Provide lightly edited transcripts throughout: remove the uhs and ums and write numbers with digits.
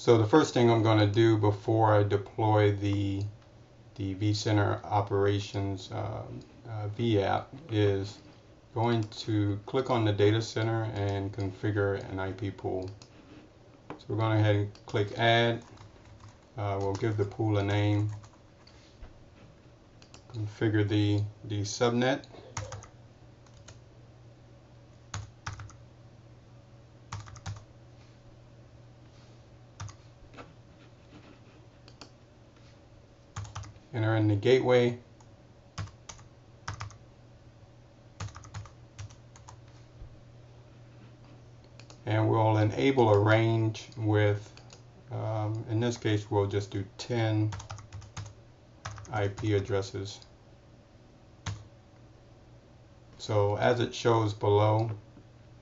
So the first thing I'm going to do before I deploy the vCenter operations vApp is going to click on the data center and configure an IP pool. So we're going to go ahead and click add. We'll give the pool a name, configure the subnet. Enter in the gateway. And we'll enable a range with, in this case, we'll just do 10 IP addresses. So as it shows below,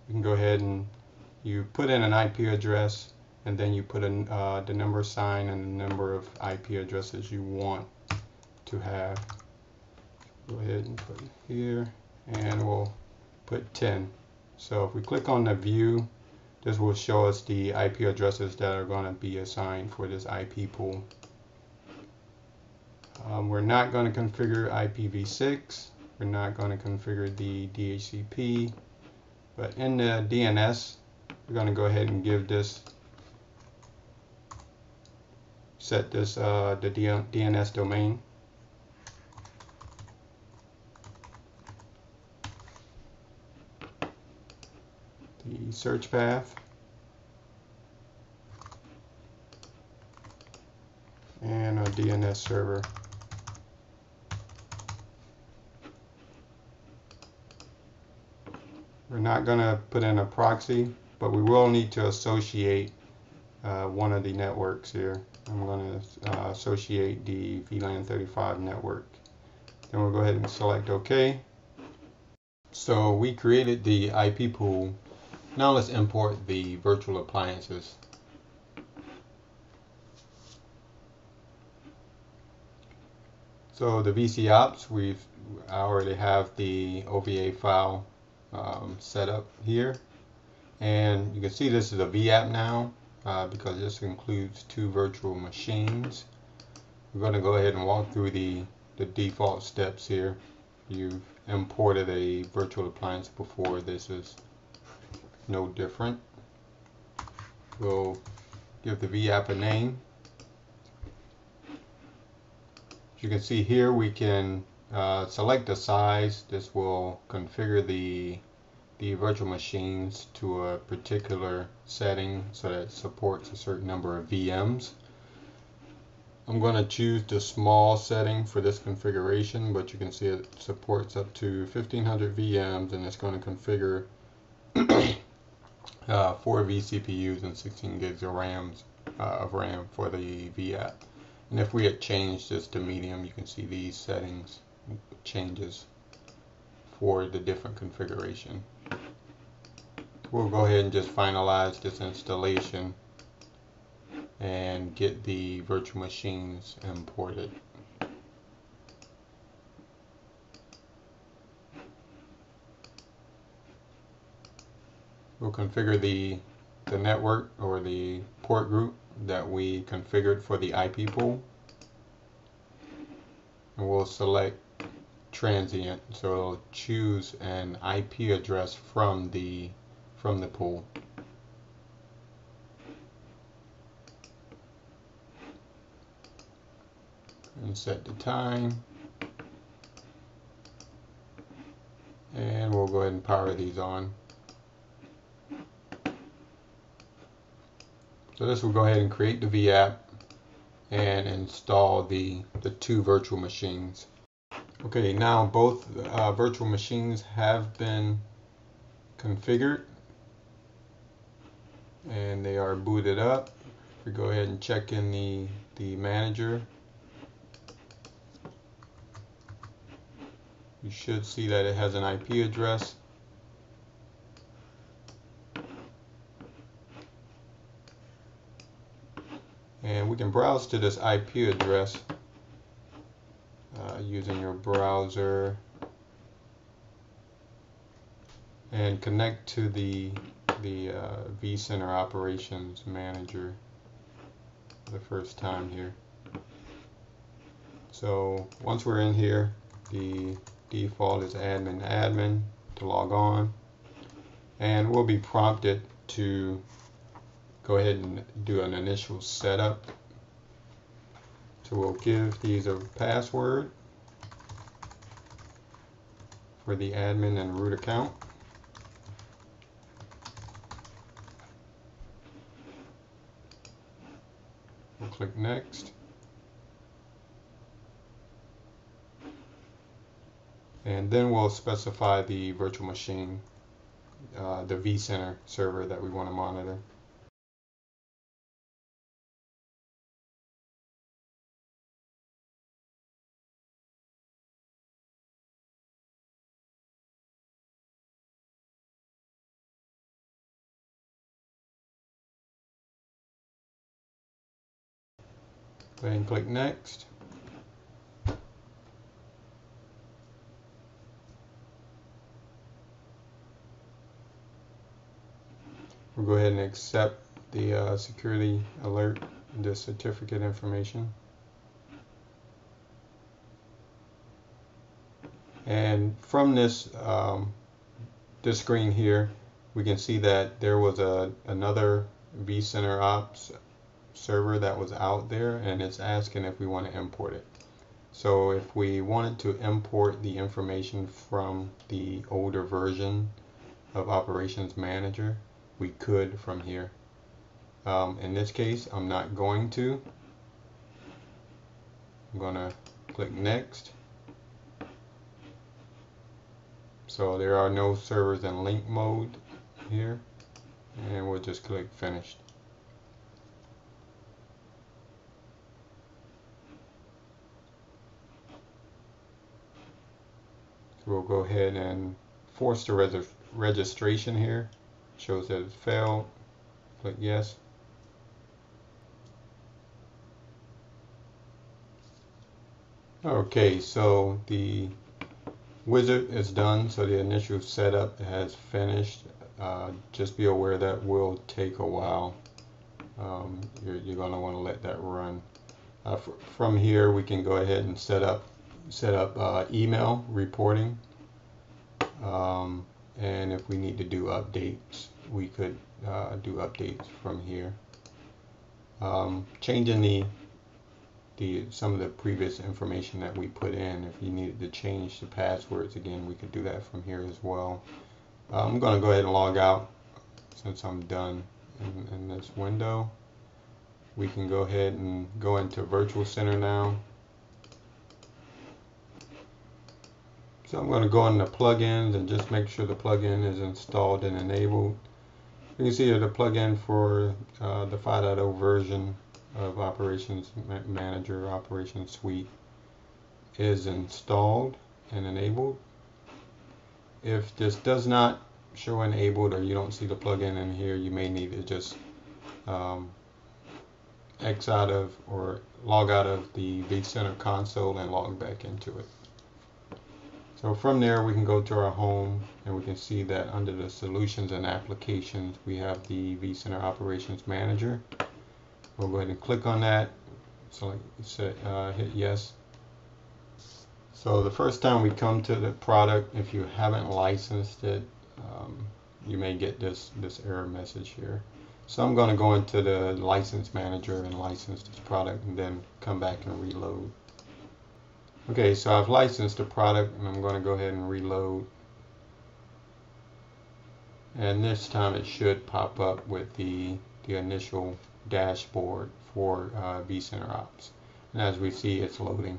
you can go ahead and you put in an IP address, and then you put in the number sign and the number of IP addresses you want to have. Go ahead and put it here, and we'll put 10. So if we click on the view, this will show us the IP addresses that are going to be assigned for this IP pool. We're not going to configure IPv6. We're not going to configure the DHCP. But in the DNS, we're going to go ahead and give this, set this the DNS domain. The search path, and a DNS server. We're not going to put in a proxy, but we will need to associate one of the networks here. I'm going to associate the VLAN 35 network. Then we'll go ahead and select OK. So we created the IP pool. Now let's import the virtual appliances. So the vCops, I already have the OVA file set up here, and you can see this is a vApp now because this includes 2 virtual machines. We're going to go ahead and walk through the default steps here. You've imported a virtual appliance before. This is no different. We'll give the vApp a name. As you can see here, we can select the size. This will configure the virtual machines to a particular setting so that it supports a certain number of VMs. I'm going to choose the small setting for this configuration, but you can see it supports up to 1500 VMs, and it's going to configure 4 vCPUs and 16 gigs of RAM for the vApp. And if we had changed this to medium, you can see these settings changes for the different configuration. We'll go ahead and just finalize this installation and get the virtual machines imported. We'll configure the network or the port group that we configured for the IP pool, and we'll select transient, so it'll choose an IP address from the pool. And set the time, and we'll go ahead and power these on. So this will go ahead and create the vApp and install the 2 virtual machines. Okay, now both virtual machines have been configured and they are booted up. We go ahead and check in the manager. You should see that it has an IP address. And we can browse to this IP address using your browser and connect to the vCenter operations manager. for the first time here. So once we're in here, the default is admin to log on, and we'll be prompted to go ahead and do an initial setup. So we'll give these a password for the admin and root account. We'll click next. And then we'll specify the virtual machine, the vCenter server that we want to monitor. Go ahead and click next. We'll go ahead and accept the security alert, the certificate information. And from this screen here, we can see that there was another vCenter Ops server that was out there, and it's asking if we want to import it. So if we wanted to import the information from the older version of Operations Manager, we could from here. In this case, I'm not going to. I'm going to click next. So there are no servers in link mode here, and we'll just click finished. So we'll go ahead and force the registration here. Shows that it failed. Click yes. Okay, so the wizard is done, so the initial setup has finished. Just be aware that will take a while. You're going to want to let that run. From here, we can go ahead and set up email reporting, and if we need to do updates, we could do updates from here. Changing some of the previous information that we put in, if you needed to change the passwords again, we could do that from here as well. I'm going to go ahead and log out since I'm done in this window. We can go ahead and go into Virtual Center now. So I'm going to go into plugins and just make sure the plugin is installed and enabled. You can see here the plugin for the 5.0 version of Operations Manager Operations Suite is installed and enabled. If this does not show enabled, or you don't see the plugin in here, you may need to just X out of or log out of the vCenter console and log back into it. So from there we can go to our home, and we can see that under the solutions and applications we have the vCenter Operations Manager. We'll go ahead and click on that. So hit yes. So the first time we come to the product, if you haven't licensed it, you may get this error message here. So I'm going to go into the license manager and license this product, and then come back and reload. Okay, so I've licensed the product, and I'm going to go ahead and reload. And this time it should pop up with the initial dashboard for vCenter Ops. And as we see, it's loading.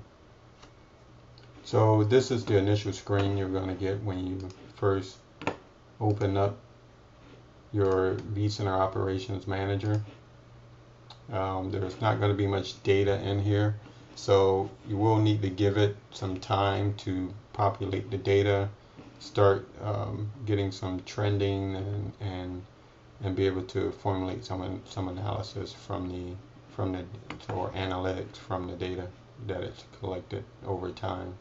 So this is the initial screen you're going to get when you first open up your vCenter Operations Manager. There's not going to be much data in here, so you will need to give it some time to populate the data, start getting some trending, and be able to formulate some analysis or analytics from the data that it's collected over time.